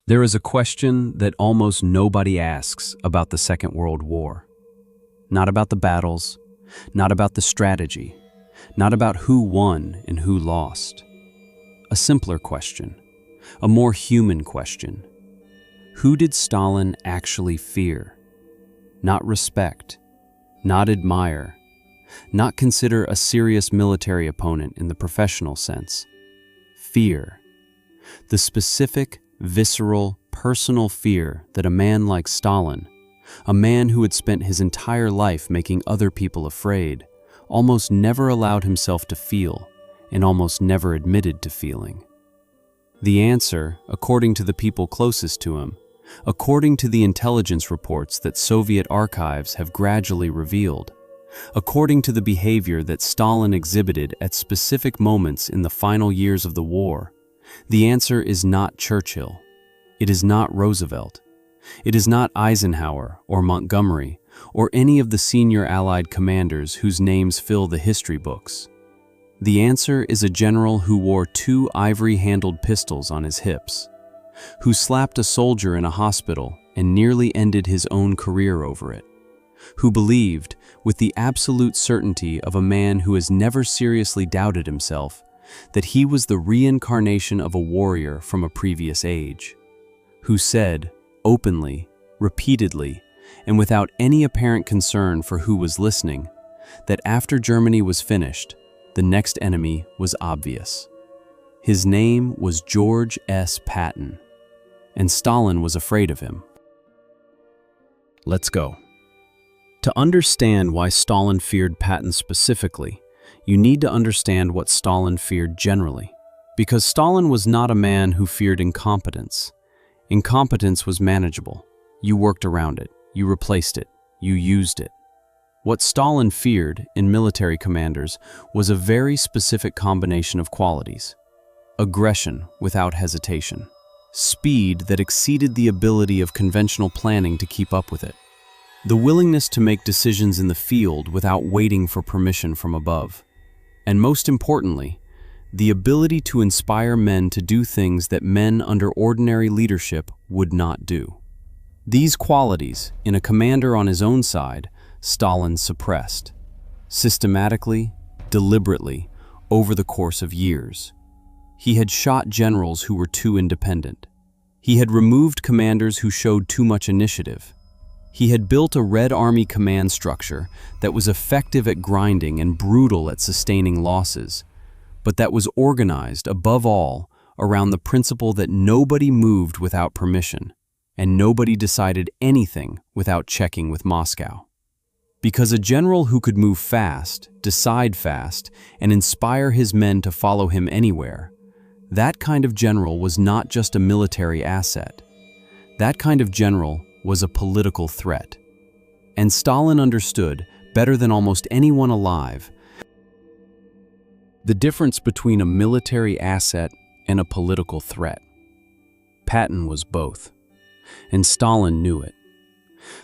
There is a question that almost nobody asks about the Second World War. Not about the battles, not about the strategy, not about who won and who lost. A simpler question, a more human question. Who did Stalin actually fear? Not respect, not admire, not consider a serious military opponent in the professional sense. Fear. The specific, visceral, personal fear that a man like Stalin, a man who had spent his entire life making other people afraid, almost never allowed himself to feel and almost never admitted to feeling. The answer, according to the people closest to him, according to the intelligence reports that Soviet archives have gradually revealed, according to the behavior that Stalin exhibited at specific moments in the final years of the war, the answer is not Churchill. It is not Roosevelt. It is not Eisenhower or Montgomery or any of the senior Allied commanders whose names fill the history books. The answer is a general who wore 2 ivory-handled pistols on his hips, who slapped a soldier in a hospital and nearly ended his own career over it, who believed, with the absolute certainty of a man who has never seriously doubted himself, that he was the reincarnation of a warrior from a previous age, who said, openly, repeatedly, and without any apparent concern for who was listening, that after Germany was finished, the next enemy was obvious. His name was George S. Patton, and Stalin was afraid of him. Let's go. To understand why Stalin feared Patton specifically, you need to understand what Stalin feared generally, because Stalin was not a man who feared incompetence. Incompetence was manageable. You worked around it, you replaced it, you used it. What Stalin feared in military commanders was a very specific combination of qualities. Aggression without hesitation. Speed that exceeded the ability of conventional planning to keep up with it. The willingness to make decisions in the field without waiting for permission from above. And most importantly, the ability to inspire men to do things that men under ordinary leadership would not do. These qualities, in a commander on his own side, Stalin suppressed, systematically, deliberately, over the course of years. He had shot generals who were too independent. He had removed commanders who showed too much initiative. He had built a Red Army command structure that was effective at grinding and brutal at sustaining losses, but that was organized, above all, around the principle that nobody moved without permission, and nobody decided anything without checking with Moscow. Because a general who could move fast, decide fast, and inspire his men to follow him anywhere, that kind of general was not just a military asset. That kind of general was a political threat. And Stalin understood, better than almost anyone alive, the difference between a military asset and a political threat. Patton was both, and Stalin knew it.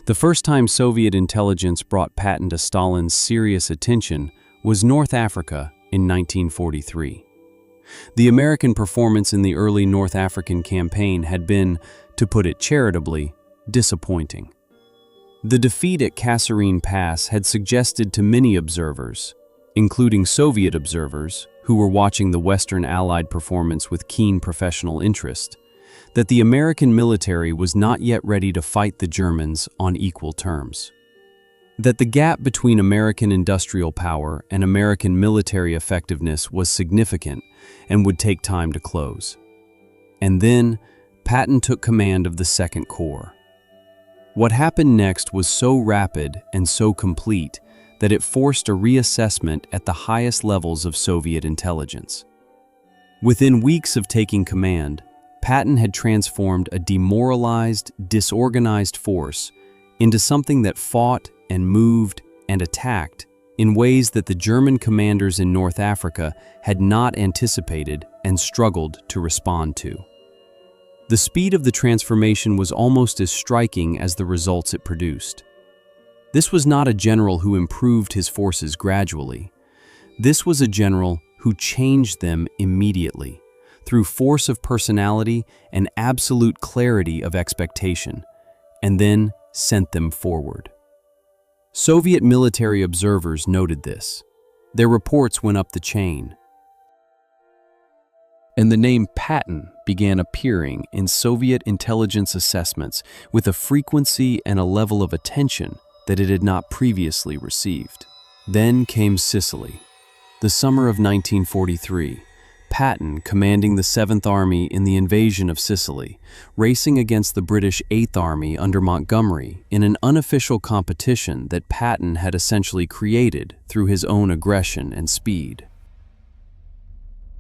The first time Soviet intelligence brought Patton to Stalin's serious attention was North Africa in 1943. The American performance in the early North African campaign had been, to put it charitably, disappointing. The defeat at Kasserine Pass had suggested to many observers, including Soviet observers who were watching the Western Allied performance with keen professional interest, that the American military was not yet ready to fight the Germans on equal terms. That the gap between American industrial power and American military effectiveness was significant and would take time to close. And then, Patton took command of the Second Corps. What happened next was so rapid and so complete that it forced a reassessment at the highest levels of Soviet intelligence. Within weeks of taking command, Patton had transformed a demoralized, disorganized force into something that fought and moved and attacked in ways that the German commanders in North Africa had not anticipated and struggled to respond to. The speed of the transformation was almost as striking as the results it produced. This was not a general who improved his forces gradually. This was a general who changed them immediately, through force of personality and absolute clarity of expectation, and then sent them forward. Soviet military observers noted this. Their reports went up the chain, and the name Patton began appearing in Soviet intelligence assessments with a frequency and a level of attention that it had not previously received. Then came Sicily. The summer of 1943, Patton, commanding the 7th Army in the invasion of Sicily, racing against the British 8th Army under Montgomery in an unofficial competition that Patton had essentially created through his own aggression and speed.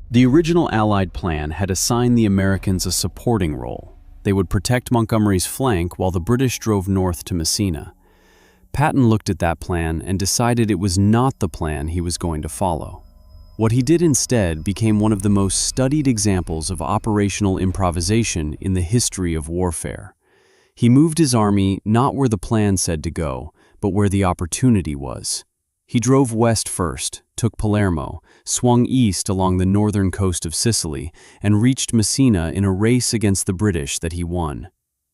The original Allied plan had assigned the Americans a supporting role. They would protect Montgomery's flank while the British drove north to Messina. Patton looked at that plan and decided it was not the plan he was going to follow. What he did instead became one of the most studied examples of operational improvisation in the history of warfare. He moved his army not where the plan said to go, but where the opportunity was. He drove west first, took Palermo, swung east along the northern coast of Sicily, and reached Messina in a race against the British that he won.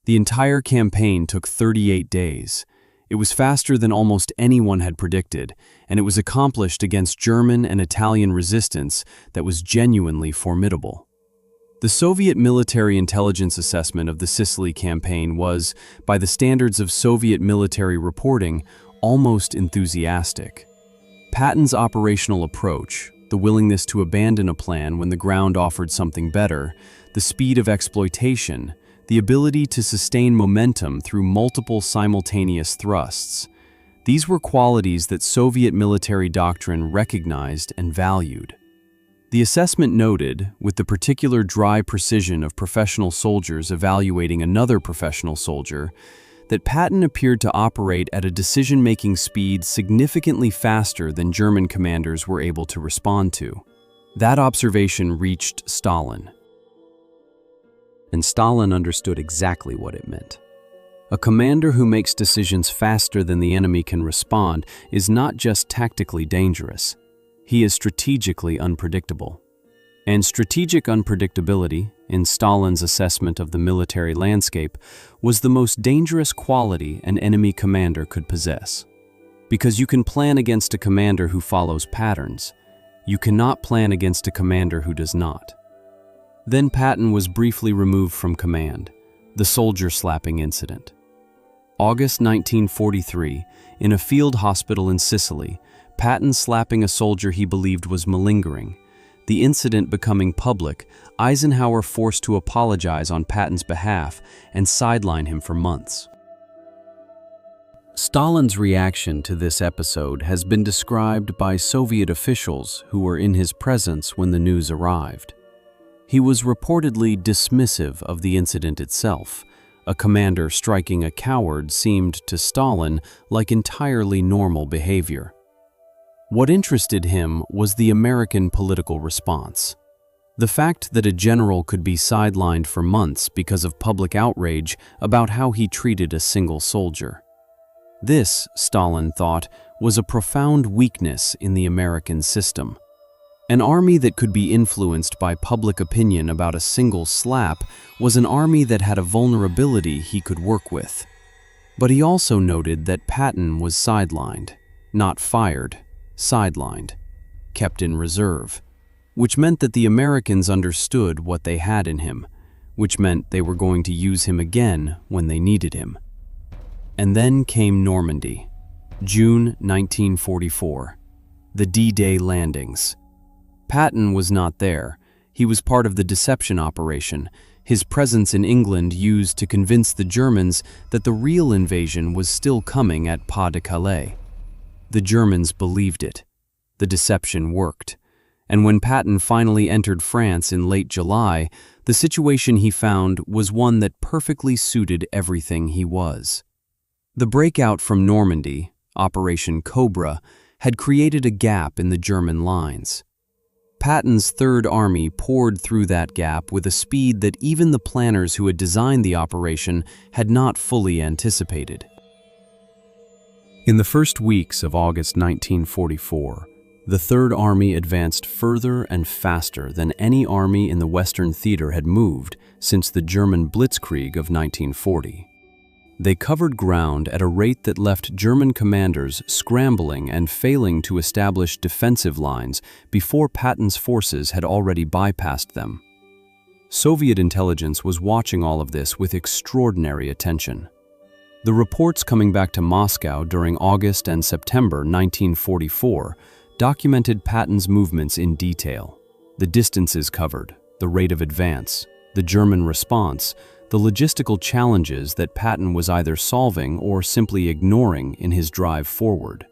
The entire campaign took 38 days. It was faster than almost anyone had predicted, and it was accomplished against German and Italian resistance that was genuinely formidable. The Soviet military intelligence assessment of the Sicily campaign was, by the standards of Soviet military reporting, almost enthusiastic. Patton's operational approach, the willingness to abandon a plan when the ground offered something better, the speed of exploitation, the ability to sustain momentum through multiple simultaneous thrusts. These were qualities that Soviet military doctrine recognized and valued. The assessment noted, with the particular dry precision of professional soldiers evaluating another professional soldier, that Patton appeared to operate at a decision-making speed significantly faster than German commanders were able to respond to. That observation reached Stalin, and Stalin understood exactly what it meant. A commander who makes decisions faster than the enemy can respond is not just tactically dangerous, he is strategically unpredictable. And strategic unpredictability, in Stalin's assessment of the military landscape, was the most dangerous quality an enemy commander could possess. Because you can plan against a commander who follows patterns, you cannot plan against a commander who does not. Then Patton was briefly removed from command, the soldier-slapping incident. August 1943, in a field hospital in Sicily, Patton slapping a soldier he believed was malingering. The incident becoming public, Eisenhower forced to apologize on Patton's behalf and sideline him for months. Stalin's reaction to this episode has been described by Soviet officials who were in his presence when the news arrived. He was reportedly dismissive of the incident itself. A commander striking a coward seemed to Stalin like entirely normal behavior. What interested him was the American political response. The fact that a general could be sidelined for months because of public outrage about how he treated a single soldier. This, Stalin thought, was a profound weakness in the American system. An army that could be influenced by public opinion about a single slap was an army that had a vulnerability he could work with. But he also noted that Patton was sidelined, not fired, sidelined, kept in reserve, which meant that the Americans understood what they had in him, which meant they were going to use him again when they needed him. And then came Normandy, June 1944, the D-Day landings. Patton was not there. He was part of the deception operation, his presence in England used to convince the Germans that the real invasion was still coming at Pas de Calais. The Germans believed it. The deception worked. And when Patton finally entered France in late July, the situation he found was one that perfectly suited everything he was. The breakout from Normandy, Operation Cobra, had created a gap in the German lines. Patton's Third Army poured through that gap with a speed that even the planners who had designed the operation had not fully anticipated. In the first weeks of August 1944, The Third Army advanced further and faster than any army in the Western theater had moved since the German Blitzkrieg of 1940. They covered ground at a rate that left German commanders scrambling and failing to establish defensive lines before Patton's forces had already bypassed them. Soviet intelligence was watching all of this with extraordinary attention. The reports coming back to Moscow during August and September 1944 documented Patton's movements in detail. The distances covered, the rate of advance, the German response, the logistical challenges that Patton was either solving or simply ignoring in his drive forward.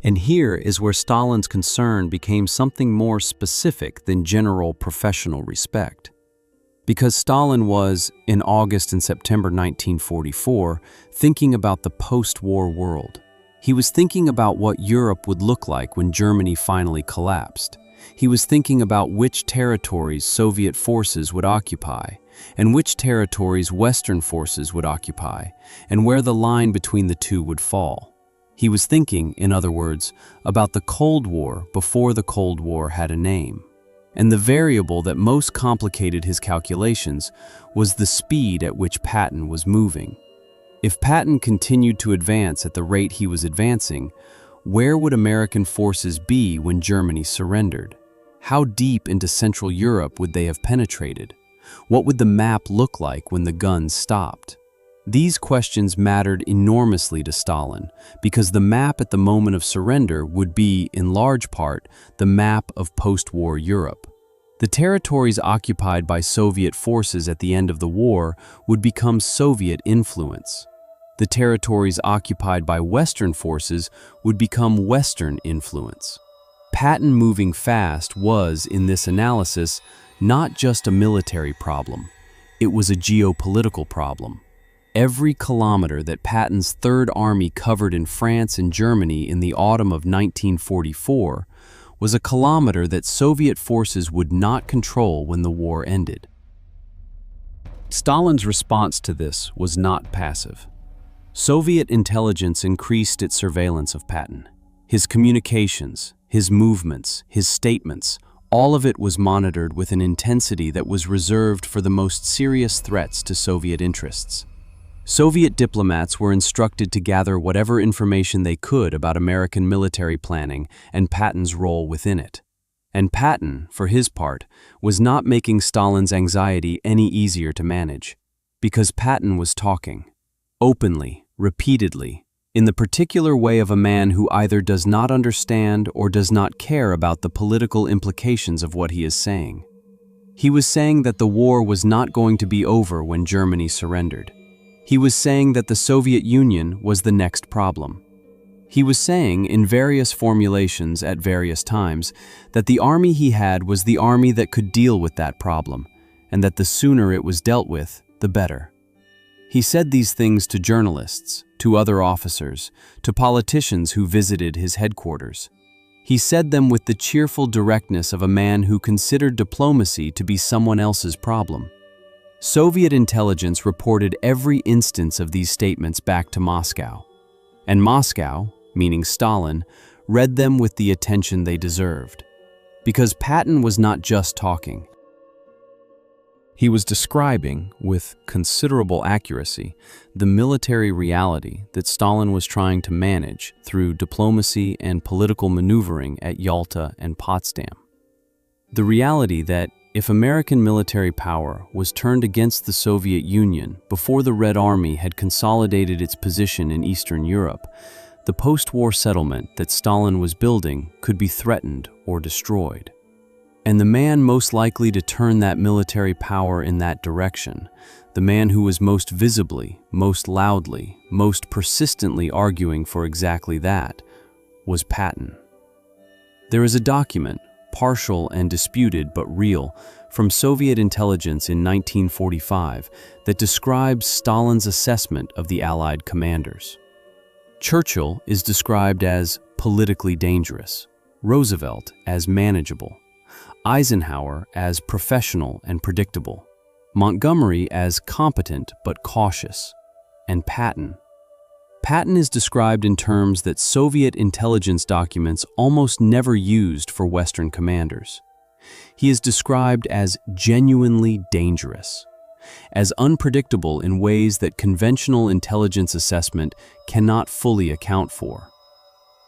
And here is where Stalin's concern became something more specific than general professional respect. Because Stalin was, in August and September 1944, thinking about the post-war world. He was thinking about what Europe would look like when Germany finally collapsed. He was thinking about which territories Soviet forces would occupy, and which territories Western forces would occupy, and where the line between the two would fall. He was thinking, in other words, about the Cold War before the Cold War had a name. And the variable that most complicated his calculations was the speed at which Patton was moving. If Patton continued to advance at the rate he was advancing, where would American forces be when Germany surrendered? How deep into Central Europe would they have penetrated? What would the map look like when the guns stopped? These questions mattered enormously to Stalin because the map at the moment of surrender would be, in large part, the map of post-war Europe. The territories occupied by Soviet forces at the end of the war would become Soviet influence. The territories occupied by Western forces would become Western influence. Patton moving fast was, in this analysis, not just a military problem. It was a geopolitical problem. Every kilometer that Patton's Third Army covered in France and Germany in the autumn of 1944 was a kilometer that Soviet forces would not control when the war ended. Stalin's response to this was not passive. Soviet intelligence increased its surveillance of Patton. His communications, his movements, his statements, all of it was monitored with an intensity that was reserved for the most serious threats to Soviet interests. Soviet diplomats were instructed to gather whatever information they could about American military planning and Patton's role within it. And Patton, for his part, was not making Stalin's anxiety any easier to manage, because Patton was talking, openly, repeatedly, in the particular way of a man who either does not understand or does not care about the political implications of what he is saying. He was saying that the war was not going to be over when Germany surrendered. He was saying that the Soviet Union was the next problem. He was saying, in various formulations at various times, that the army he had was the army that could deal with that problem, and that the sooner it was dealt with, the better. He said these things to journalists, to other officers, to politicians who visited his headquarters. He said them with the cheerful directness of a man who considered diplomacy to be someone else's problem. Soviet intelligence reported every instance of these statements back to Moscow. And Moscow, meaning Stalin, read them with the attention they deserved. Because Patton was not just talking. He was describing, with considerable accuracy, the military reality that Stalin was trying to manage through diplomacy and political maneuvering at Yalta and Potsdam. The reality that if American military power was turned against the Soviet Union before the Red Army had consolidated its position in Eastern Europe, the post-war settlement that Stalin was building could be threatened or destroyed. And the man most likely to turn that military power in that direction, the man who was most visibly, most loudly, most persistently arguing for exactly that, was Patton. There is a document, partial and disputed but real, from Soviet intelligence in 1945 that describes Stalin's assessment of the Allied commanders. Churchill is described as politically dangerous, Roosevelt as manageable, Eisenhower as professional and predictable, Montgomery as competent but cautious, and Patton. Patton is described in terms that Soviet intelligence documents almost never used for Western commanders. He is described as genuinely dangerous, as unpredictable in ways that conventional intelligence assessment cannot fully account for,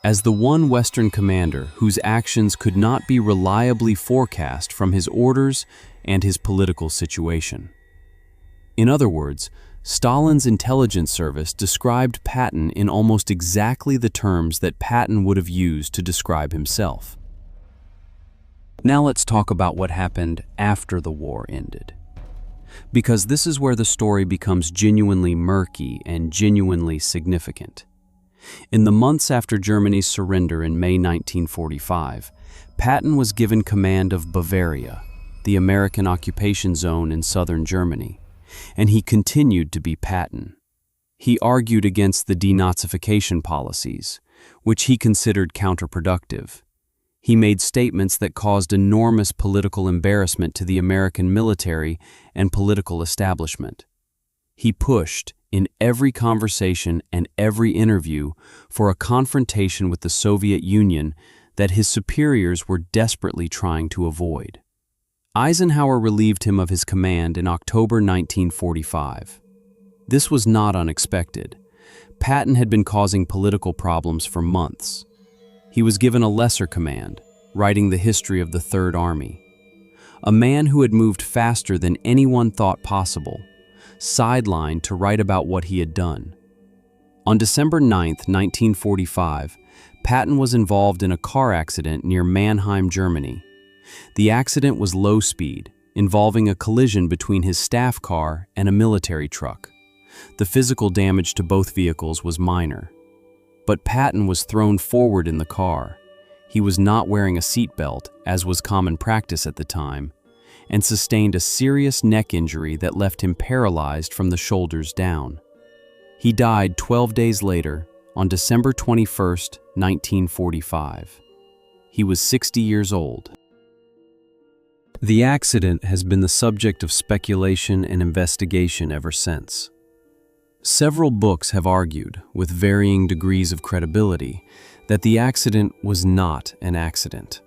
as the one Western commander whose actions could not be reliably forecast from his orders and his political situation. In other words, Stalin's intelligence service described Patton in almost exactly the terms that Patton would have used to describe himself. Now let's talk about what happened after the war ended, because this is where the story becomes genuinely murky and genuinely significant. In the months after Germany's surrender in May 1945, Patton was given command of Bavaria, the American occupation zone in southern Germany, and he continued to be Patton. He argued against the denazification policies, which he considered counterproductive. He made statements that caused enormous political embarrassment to the American military and political establishment. He pushed, in every conversation and every interview, for a confrontation with the Soviet Union that his superiors were desperately trying to avoid. Eisenhower relieved him of his command in October 1945. This was not unexpected. Patton had been causing political problems for months. He was given a lesser command, writing the history of the Third Army. A man who had moved faster than anyone thought possible, sidelined to write about what he had done. On December 9, 1945, Patton was involved in a car accident near Mannheim, Germany. The accident was low speed, involving a collision between his staff car and a military truck. The physical damage to both vehicles was minor. But Patton was thrown forward in the car. He was not wearing a seatbelt, as was common practice at the time, and sustained a serious neck injury that left him paralyzed from the shoulders down. He died 12 days later, on December 21, 1945. He was 60 years old. The accident has been the subject of speculation and investigation ever since. Several books have argued, with varying degrees of credibility, that the accident was not an accident.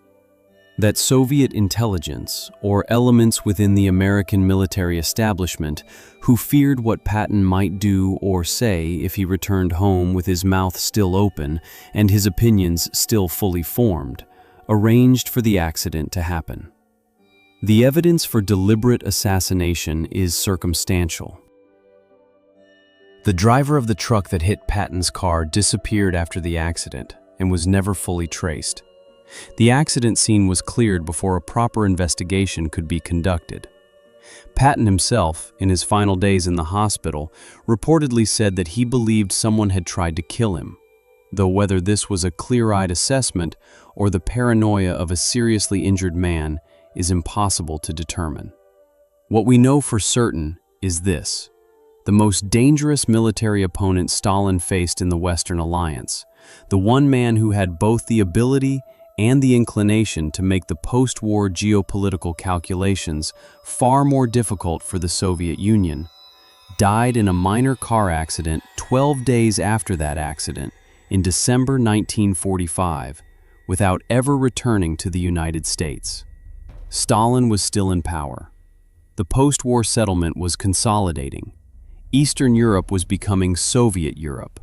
That Soviet intelligence, or elements within the American military establishment who feared what Patton might do or say if he returned home with his mouth still open and his opinions still fully formed, arranged for the accident to happen. The evidence for deliberate assassination is circumstantial. The driver of the truck that hit Patton's car disappeared after the accident and was never fully traced. The accident scene was cleared before a proper investigation could be conducted. Patton himself, in his final days in the hospital, reportedly said that he believed someone had tried to kill him, though whether this was a clear-eyed assessment or the paranoia of a seriously injured man is impossible to determine. What we know for certain is this: the most dangerous military opponent Stalin faced in the Western Alliance, the one man who had both the ability and the inclination to make the post-war geopolitical calculations far more difficult for the Soviet Union, died in a minor car accident 12 days after that accident in December 1945, without ever returning to the United States. Stalin was still in power. The post-war settlement was consolidating. Eastern Europe was becoming Soviet Europe.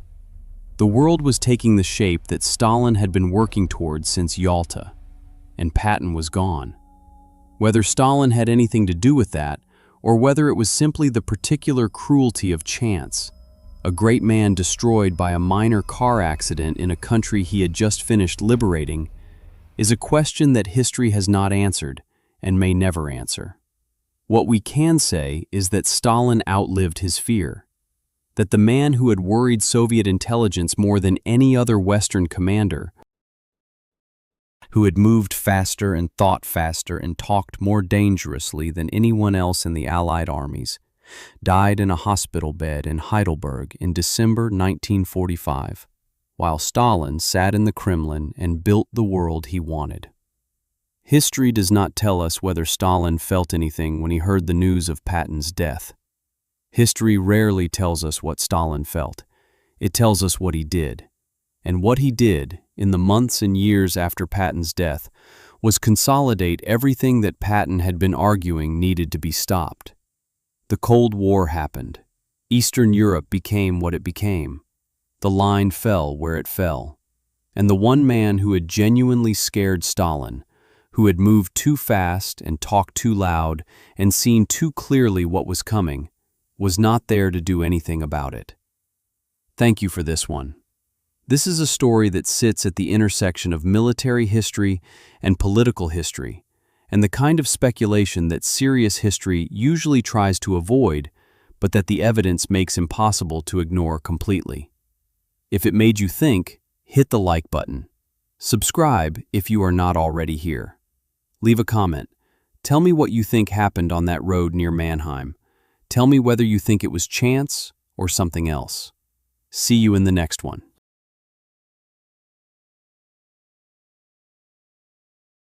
The world was taking the shape that Stalin had been working towards since Yalta, and Patton was gone. Whether Stalin had anything to do with that, or whether it was simply the particular cruelty of chance, a great man destroyed by a minor car accident in a country he had just finished liberating, is a question that history has not answered and may never answer. What we can say is that Stalin outlived his fear, that the man who had worried Soviet intelligence more than any other Western commander, who had moved faster and thought faster and talked more dangerously than anyone else in the Allied armies, died in a hospital bed in Heidelberg in December 1945, while Stalin sat in the Kremlin and built the world he wanted. History does not tell us whether Stalin felt anything when he heard the news of Patton's death. History rarely tells us what Stalin felt. It tells us what he did. And what he did, in the months and years after Patton's death, was consolidate everything that Patton had been arguing needed to be stopped. The Cold War happened. Eastern Europe became what it became. The line fell where it fell. And the one man who had genuinely scared Stalin, who had moved too fast and talked too loud and seen too clearly what was coming, was not there to do anything about it. Thank you for this one. This is a story that sits at the intersection of military history and political history, and the kind of speculation that serious history usually tries to avoid, but that the evidence makes impossible to ignore completely. If it made you think, hit the like button. Subscribe if you are not already here. Leave a comment. Tell me what you think happened on that road near Mannheim. Tell me whether you think it was chance or something else. See you in the next one.